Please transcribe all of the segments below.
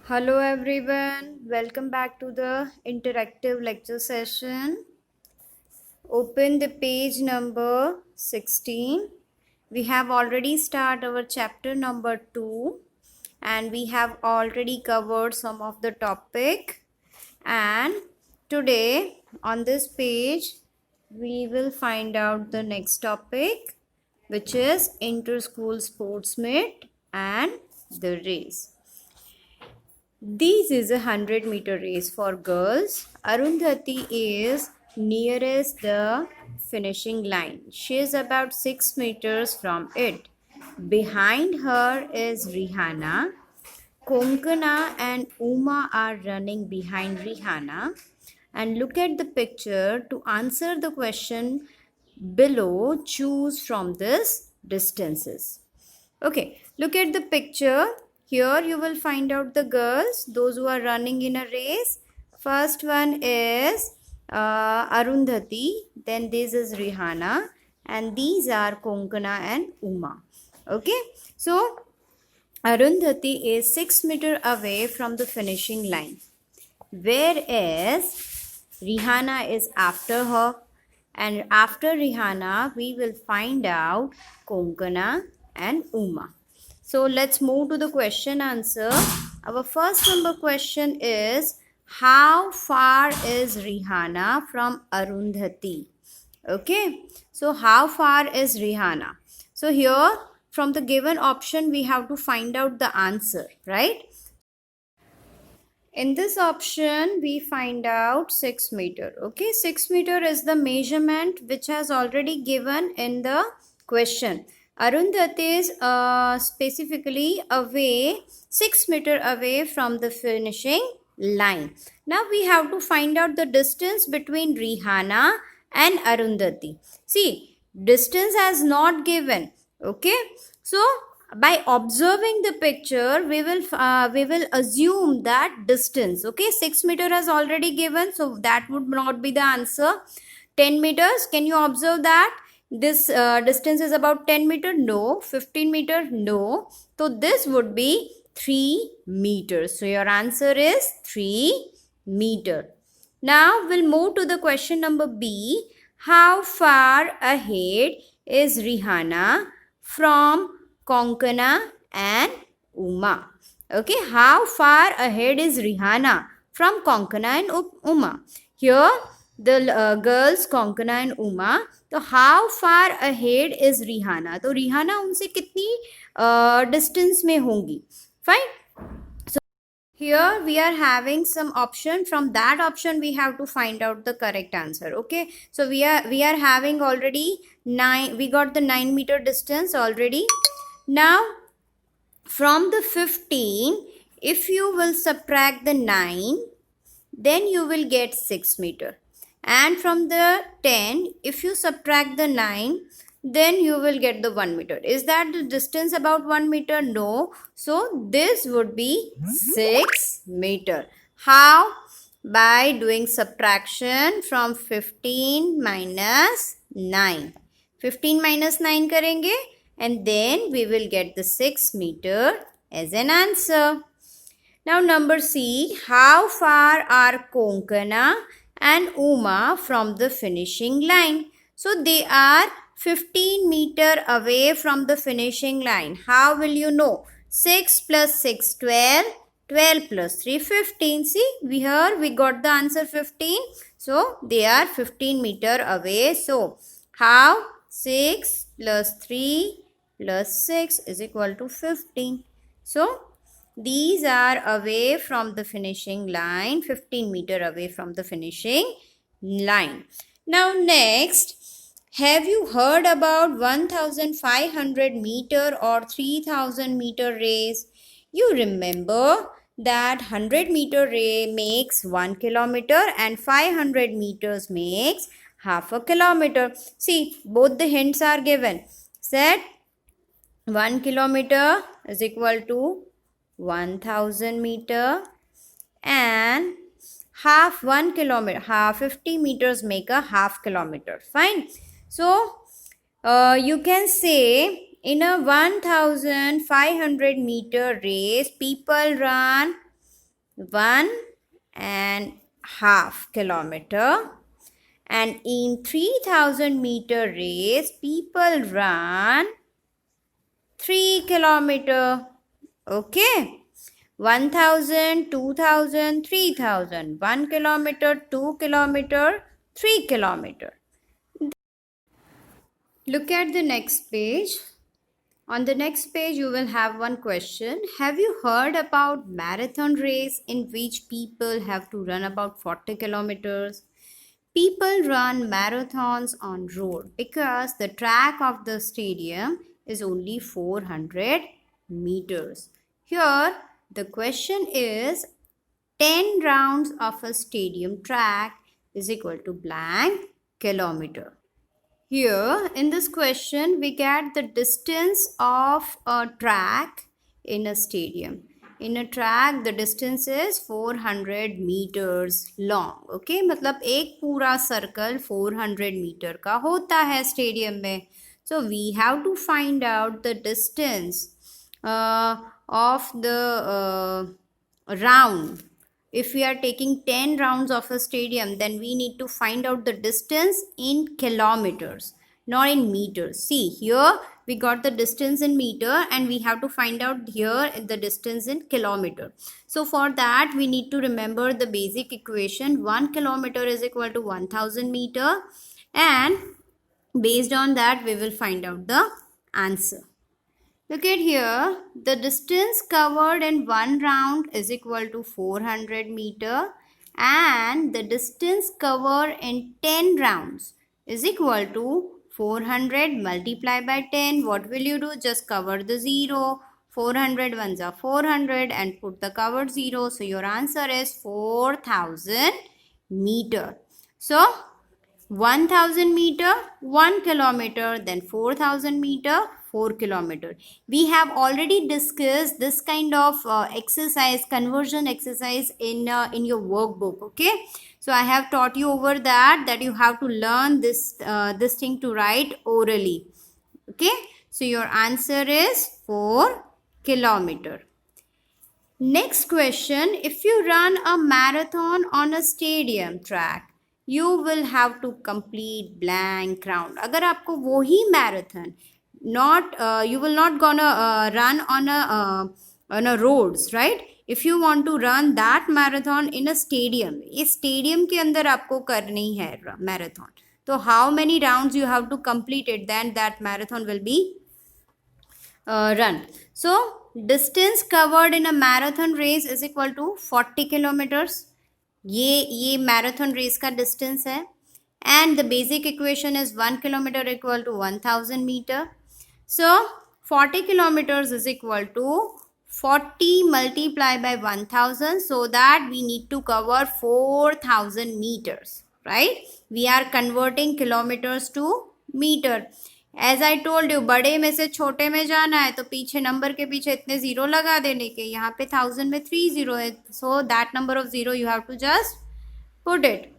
Hello everyone, welcome back to the interactive lecture session. Open the page number 16. We have already started our chapter number 2 and we have already covered some of the topic, and today on this page we will find out the next topic, which is inter-school sports meet and the race. This is a 100-meter race for girls. Arundhati is nearest the finishing line. She is about 6 meters from it. Behind her is Rihanna. Konkana and Uma are running behind Rihanna. And look at the picture. To answer the question below, choose from this distances. Okay, look at the picture. Here you will find out the girls, those who are running in a race. First one is Arundhati, then this is Rihanna, and these are Konkana and Uma. Okay, so Arundhati is 6 meters away from the finishing line, whereas Rihanna is after her, and after Rihanna we will find out Konkana and Uma. So let's move to the question answer. Our first number question is, how far is Rihanna from Arundhati? Okay, so how far is Rihanna? So here from the given option we have to find out the answer, right? In this option we find out 6 meter. Okay, 6 meter is the measurement which has already given in the question. Arundhati is specifically away 6 meter away from the finishing line. Now we have to find out the distance between Rihanna and Arundhati. See, distance has not given. Okay, so by observing the picture we will assume that distance. Okay, 6 meter has already given, so that would not be the answer. 10 meters, can you observe that this distance is about 10 meter? No. 15 meter? No. So this would be 3 meters. So your answer is 3 meter. Now we'll move to the question number B. How far ahead is Rihanna from Konkana and Uma? Okay, how far ahead is Rihanna from Konkana and Uma? Here the girls Konkana and Uma. तो how far ahead is Rihanna? तो Rihanna उनसे कितनी distance में होंगी? Fine. So here we are having some option. From that option we have to find out the correct answer. Okay, so we are having already 9. We got the 9 meter distance already. Now from the 15, if you will subtract the 9, then you will get 6 meter. And from the 10, if you subtract the 9, then you will get the 1 meter. Is that the distance about 1 meter? No. So this would be 6 meter. How? By doing subtraction from 15 minus 9. 15 minus 9 karenge, and then we will get the 6 meter as an answer. Now number C, how far are Konkana and Uma from the finishing line? So they are 15 meter away from the finishing line. How will you know? 6 plus 6, 12. 12 plus 3, 15. See, here we got the answer 15. So they are 15 meter away. So how? 6 plus 3 plus 6 is equal to 15. So these are away from the finishing line, 15 meter away from the finishing line. Now next, have you heard about 1500 meter or 3000 meter race? You remember that 100 meter race makes 1 kilometer and 500 meters makes half a kilometer. See, both the hints are given. Said 1 kilometer is equal to 1000 meter, and half 1 kilometer, half 50 meters make a half kilometer. Fine. So you can say in a 1500 meter race, people run 1.5 kilometer, and in 3000 meter race people run 3 kilometer. Okay, 1000, 2000, 3000, 1 kilometer, 2 kilometer, 3 kilometer. Look at the next page. On the next page, you will have one question. Have you heard about marathon race in which people have to run about 40 kilometers? People run marathons on road because the track of the stadium is only 400 meters. Here, the question is 10 rounds of a stadium track is equal to blank kilometer. Here in this question we get the distance of a track in a stadium. In a track the distance is 400 meters long. Okay, मतलब एक पूरा circle 400 meter का होता है stadium में. So we have to find out the distance of the round. If we are taking 10 rounds of a stadium, then we need to find out the distance in kilometers, not in meters. See, here we got the distance in meter and we have to find out here the distance in kilometer. So for that, we need to remember the basic equation. 1 kilometer is equal to 1000 meter, and based on that, we will find out the answer. Look at here, the distance covered in one round is equal to 400 meter, and the distance covered in 10 rounds is equal to 400 multiplied by 10. What will you do? Just cover the 0. 400 ones are 400 and put the covered 0. So your answer is 4000 meter. So 1000 meter, 1 kilometer, then 4000 meter, 4 kilometer. We have already discussed this kind of exercise, conversion exercise in your workbook. Okay, so I have taught you over that you have to learn this thing to write orally. Okay, so your answer is 4 kilometer. Next question, if you run a marathon on a stadium track, you will have to complete blank round. अगर आपको वो ही marathon, not you will not gonna run on a roads, right? If you want to run that marathon in a stadium, इस stadium के अंदर आपको करनी है marathon. So how many rounds you have to complete it, then that marathon will be run. So distance covered in a marathon race is equal to 40 kilometers. ये marathon race का distance है, and the basic equation is 1 kilometer equal to 1000 meter. So 40 kilometers is equal to 40 multiplied by 1000, so that we need to cover 4000 meters, right? We are converting kilometers to meter. As I told you, बड़े में से छोटे में जाना है तो पीछे number के पीछे इतने जीरो लगा देने के. यहाँ पे 1000 में 3 जीरो है, so that number of zero you have to just put it.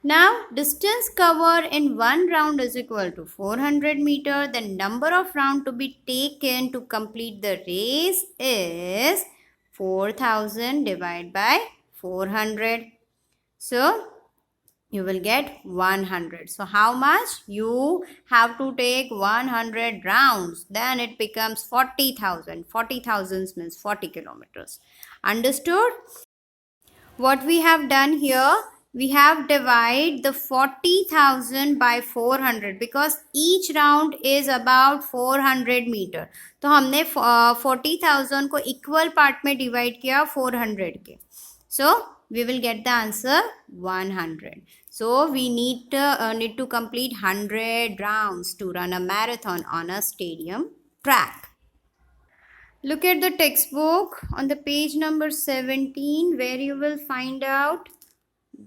Now distance cover in one round is equal to 400 metre. The number of round to be taken to complete the race is 4000 divided by 400. So you will get 100. So how much? You have to take 100 rounds. Then it becomes 40,000. 40,000 means 40 kilometers. Understood? What we have done here, we have divided the 40,000 by 400 because each round is about 400 meter. तो हमने 40,000 को equal part में divide किया 400 के. So we will get the answer 100. So we need to complete 100 rounds to run a marathon on a stadium track. Look at the textbook on the page number 17, where you will find out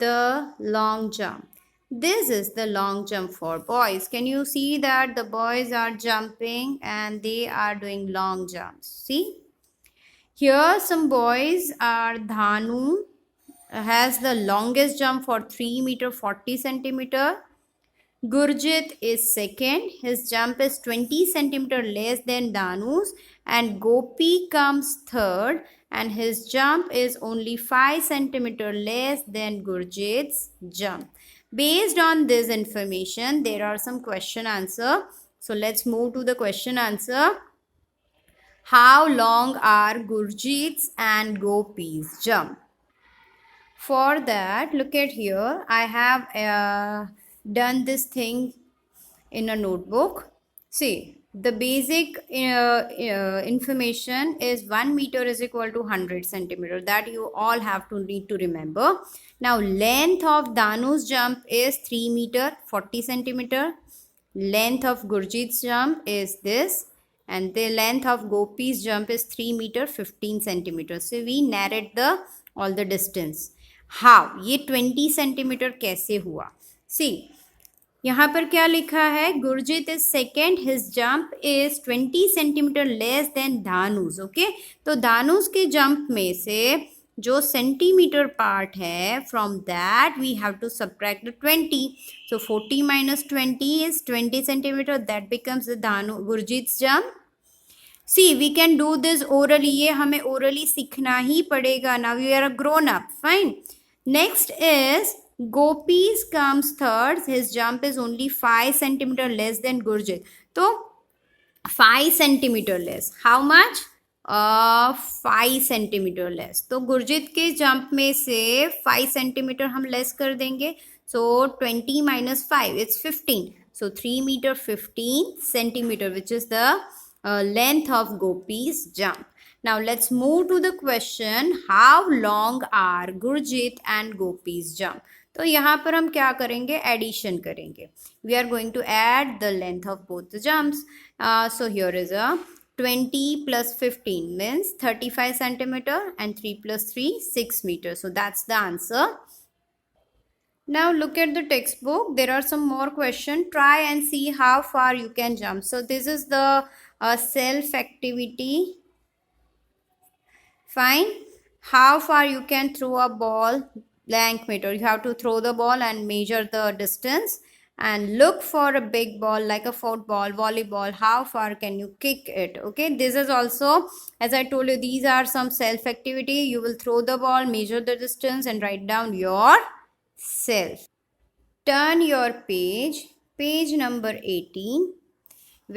the long jump. This is the long jump for boys. Can you see that the boys are jumping and they are doing long jumps? See? Here some boys are Dhanu has the longest jump for 3 meter 40 centimeter. Gurjit is second. His jump is 20 centimeter less than Danu's. And Gopi comes third and his jump is only 5 centimeter less than Gurjit's jump. Based on this information, there are some question answer. So let's move to the question answer. How long are Gurjit's and Gopi's jump? For that, look at here. I have done this thing in a notebook. See, the basic information is 1 meter is equal to 100 centimeter. That you all have to need to remember. Now, length of Danu's jump is 3 meter 40 centimeter. Length of Gurjit's jump is this. And the length of Gopi's jump is 3 meter 15 centimeter. So, we narrate all the distance. How? ये 20 centimetre कैसे हुआ? See, यहाँ पर क्या लिखा है? Gurjeet is second, his jump is 20 centimetre less than Dhanush. Okay, तो धानुस के जंप में से जो सेंटीमीटर पार्ट है, from that we have to subtract the 20. So 40 minus 20 is 20 centimetre. That becomes the Gurjeet jump. See, we can do this orally. ये हमें orally सीखना ही पड़ेगा. Now you are a grown up. Fine. Next is Gopi's comes third. His jump is only 5 centimeter less than Gurjit. तो 5 centimeter less. How much? 5 centimeter less. तो गुरजीत के jump में से 5 centimeter हम लेस कर देंगे. So 20 minus 5, it's 15. So 3 meter 15 centimeter, which is the length of Gopi's jump. Now let's move to the question. How long are Gurjit and Gopi's jump? तो यहाँ पर हम क्या करेंगे? एडिशन करेंगे. We are going to add the length of both the jumps. So here is a 20 plus 15 means 35 centimeter and 3 plus 3 6 meters. So that's the answer. Now look at the textbook. There are some more questions. Try and see how far you can jump. So this is the self activity. Fine. How far you can throw a ball? Blank meter. You have to throw the ball and measure the distance and look for a big ball like a football, volleyball. How far can you kick it? Okay, this is also, as I told you, these are some self activity. You will throw the ball, measure the distance and write down your self. Turn your page number 18,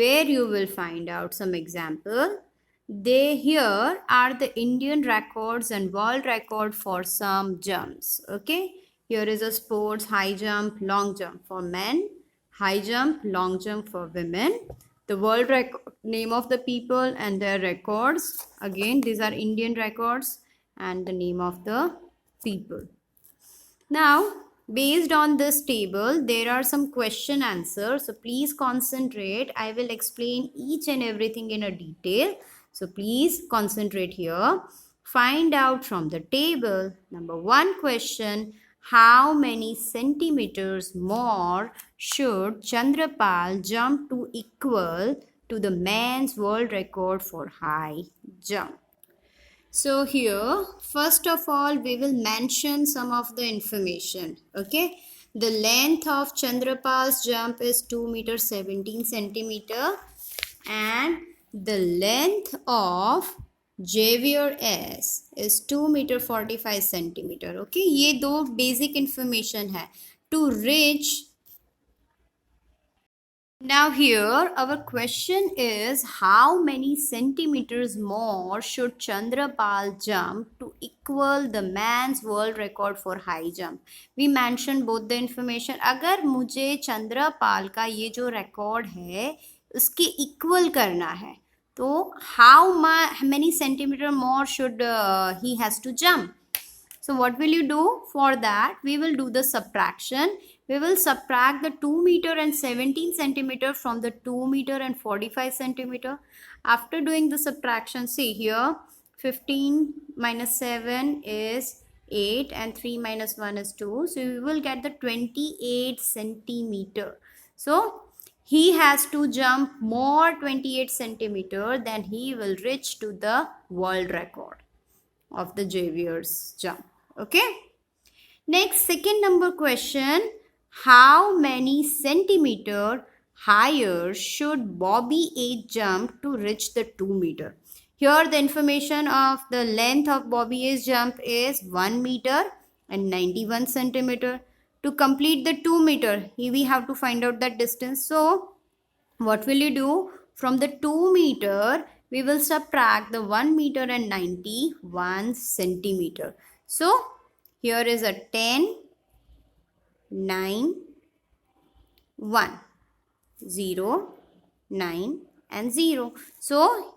where you will find out some example. Here are the Indian records and world record for some jumps. Okay, here is a sports: high jump, long jump for men, high jump, long jump for women. The world record, name of the people and their records. Again, these are Indian records and the name of the people. Now, based on this table, there are some question answers. So please concentrate. I will explain each and everything in a detail. So please concentrate here. Find out from the table. Number 1 question. How many centimeters more should Chandrapal jump to equal to the man's world record for high jump? So here, first of all, we will mention some of the information. Okay. The length of Chandrapal's jump is 2 meter 17 centimeter and the length of Javier S is 2 meter 45 centimeter. Okay, ये दो basic information है to reach. Now here our question is, how many centimeters more should Chandrapal jump to equal the man's world record for high jump? We mentioned both the information. अगर मुझे चंद्रपाल का ये जो record है उसके equal करना है, तो how many centimeter more should he has to jump? So what will you do? For that, we will do the subtraction. We will subtract the 2 meter and 17 centimeter from the 2 meter and 45 centimeter. After doing the subtraction, see here, 15 minus 7 is 8 and 3 minus 1 is 2. So we will get the 28 centimeter. So he has to jump more 28 centimeter, then he will reach to the world record of the Javier's jump. Okay. Next, second number question. How many centimeter higher should Bobby A jump to reach the 2 meter? Here the information of the length of Bobby A's jump is 1 meter and 91 centimeter. To complete the 2 meter, we have to find out that distance. So what will you do? From the 2 meter, we will subtract the 1 meter and 91 centimeter. So here is a 10, 9, 1, 0, 9 and 0. So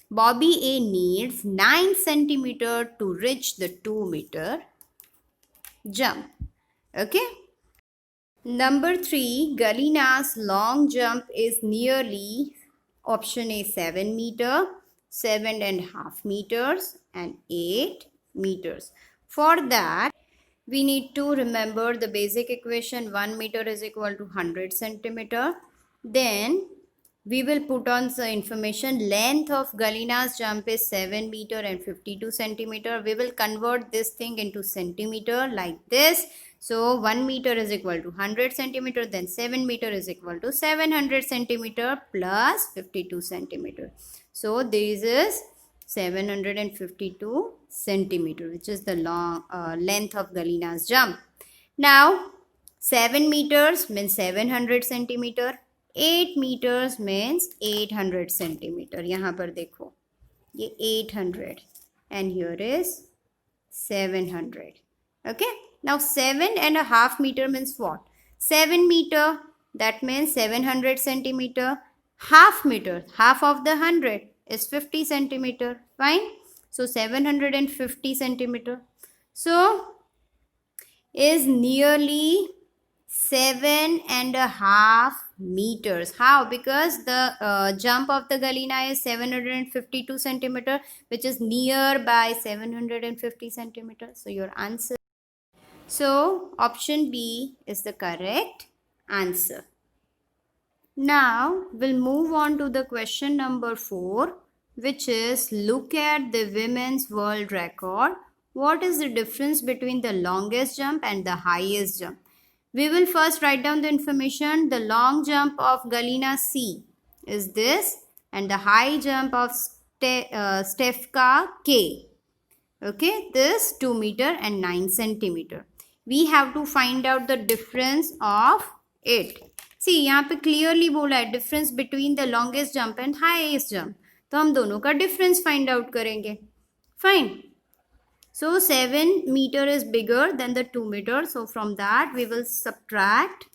Bobby A needs 9 centimeter to reach the 2 meter jump. Okay. Number 3, Galina's long jump is nearly option A 7 meter, 7.5 meters and 8 meters. For that, we need to remember the basic equation 1 meter is equal to 100 centimeter. Then we will put on the information length of Galina's jump is 7 meter and 52 centimeter. We will convert this thing into centimeter like this. So 1 meter is equal to 100 centimeter, then 7 meter is equal to 700 centimeter plus 52 centimeter. So this is 752 centimeter, which is the length of Galina's jump. Now 7 meters means 700 centimeter. 8 meters means 800 centimeter. यहाँ पर देखो ये 800 and here is 700. Okay. Now 7.5 meter means what? 7 meter, that means 700 centimeter. Half meter, half of the 100 is 50 centimeter. Fine. So 750 centimeter. So is nearly 7.5 meters. How? Because the jump of the Galina is 752 centimeter, which is nearby 750 centimeter. So your answer. So option B is the correct answer. Now we'll move on to the question number 4, which is look at the women's world record. What is the difference between the longest jump and the highest jump? We will first write down the information. The long jump of Galina C is this and the high jump of Stefka K. Okay, this 2 meter and 9 centimeter. We have to find out the difference of it. See, यहाँ पे clearly बोला है difference between the longest jump and highest jump. तो हम दोनों का difference find out करेंगे. Fine. So 7 meter is bigger than the 2 meter. So from that we will subtract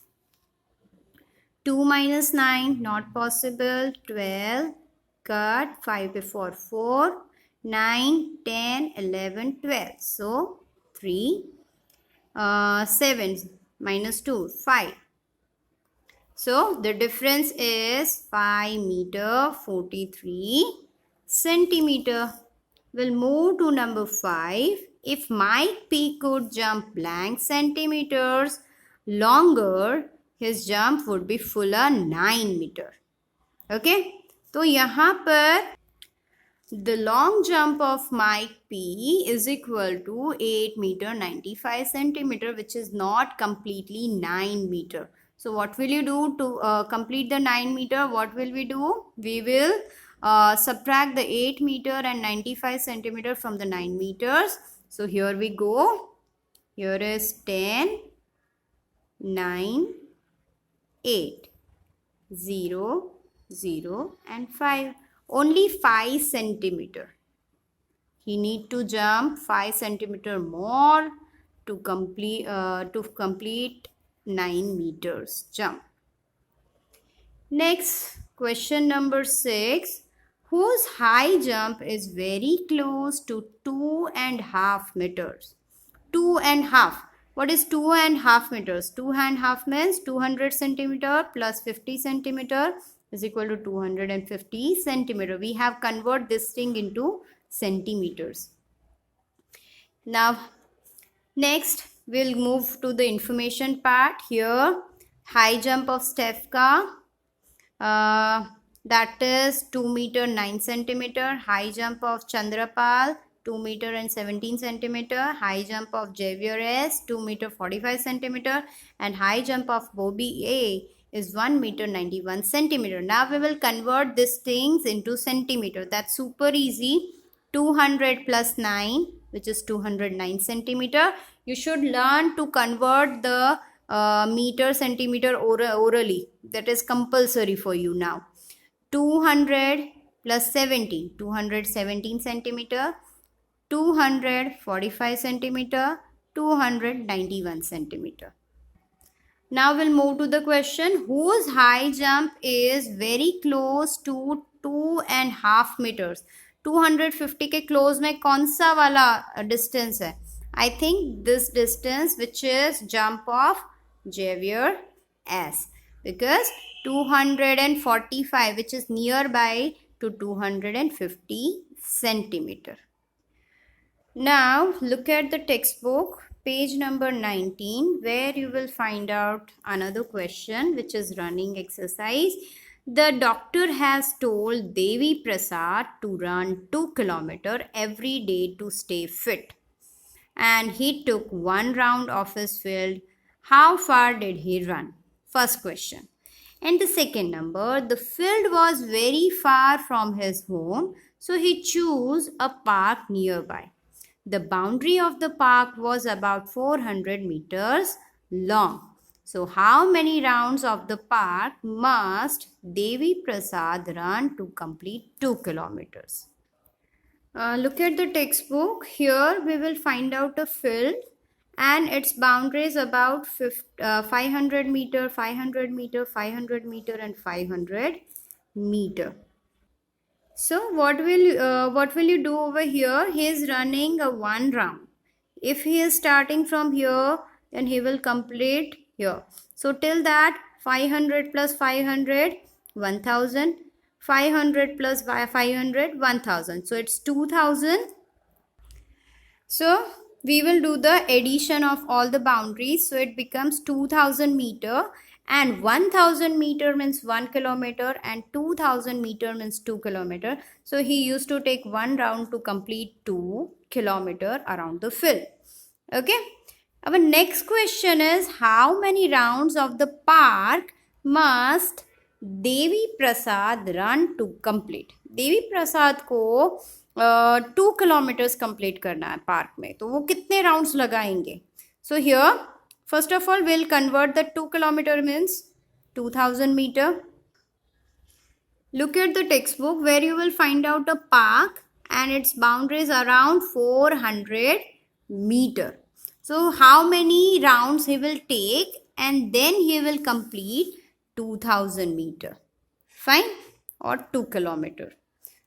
2 minus 9, not possible. 12, cut 5 before 4, 9, 10, 11, 12. So 3, 7 minus 2, 5. So the difference is 5 meter 43 centimeter. We'll move to number 5. If Mike P could jump blank centimeters longer, his jump would be fuller 9 meter. Okay. तो यहाँ पर the long jump of Mike P is equal to 8 meter 95 centimeter, which is not completely 9 meter. So what will you do to complete the 9 meter? What will we do? We will subtract the 8 meter and 95 centimeter from the 9 meters. So here we go. Here is 10, 9, 8, 0, 0 and 5. Only 5 centimeter. He need to jump 5 centimeter more to complete 9 meters jump. Next, question number 6. Whose high jump is very close to 2.5 meters? 2.5. What is 2.5 meters? 2.5 means 200 centimeter plus 50 centimeter is equal to 250 centimeter. We have converted this thing into centimeters. Now, next we'll move to the information part. Here, high jump of Stefka, that is 2 meter 9 centimeter. High jump of Chandrapal, 2 meter and 17 centimeter. High jump of Javier S, 2 meter 45 centimeter. And high jump of Bobby A is 1 meter 91 centimeter. Now we will convert these things into centimeter. That's super easy. 200 plus 9, which is 209 centimeter. You should learn to convert the meter centimeter orally. That is compulsory for you now. 200 plus 17, 217 centimeter. 245 centimeter, 291 centimeter. Now we'll move to the question whose high jump is very close to 2.5 meters. 250 के close में कौन सा वाला distance है? I think this distance which is jump of Xavier S. Because 245 which is nearby to 250 centimeter. Now look at the textbook page number 19 where you will find out another question which is running exercise. The doctor has told Devi Prasad to run 2 kilometers every day to stay fit. And he took 1 round of his field. How far did he run? First question. And the second number, the field was very far from his home, so he chose a park nearby. The boundary of the park was about 400 meters long. So how many rounds of the park must Devi Prasad run to complete 2 kilometers? Look at the textbook. Here we will find out a field and its boundary is about 500 meter, 500 meter, 500 meter and 500 meter. So what will you do over here? He is running a 1 round. If he is starting from here, then he will complete here. So till that 500 plus 500, 1000. 500 plus 500, 1000. So it's 2000. So we will do the addition of all the boundaries. So it becomes 2000 meter. And 1000 meter means 1 kilometer and 2000 meter means 2 kilometer. So he used to take 1 round to complete 2 kilometer around the field. Okay. Our next question is how many rounds of the park must Devi Prasad run to complete? Devi Prasad को 2 kilometers complete करना है park में, तो वो कितने rounds लगाएंगे? So here first of all, we'll convert the 2 kilometer means 2000 meter. Look at the textbook where you will find out a park and its boundaries around 400 meter. So how many rounds he will take and then he will complete 2000 meter. Fine? Or 2 kilometer.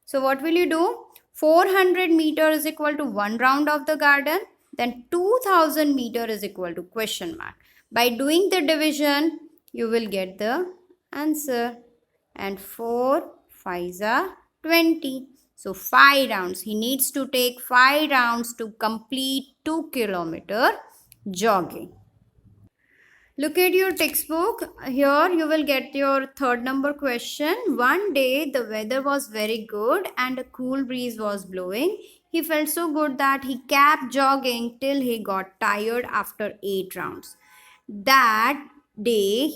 So what will you do? 400 meter is equal to 1 round of the garden. Then 2000 meter is equal to question mark. By doing the division, you will get the answer. And 4 5s are 20. So 5 rounds. He needs to take 5 rounds to complete 2 kilometer jogging. Look at your textbook. Here you will get your third number question. One day the weather was very good and a cool breeze was blowing. He felt so good that he kept jogging till he got tired after 8 rounds. That day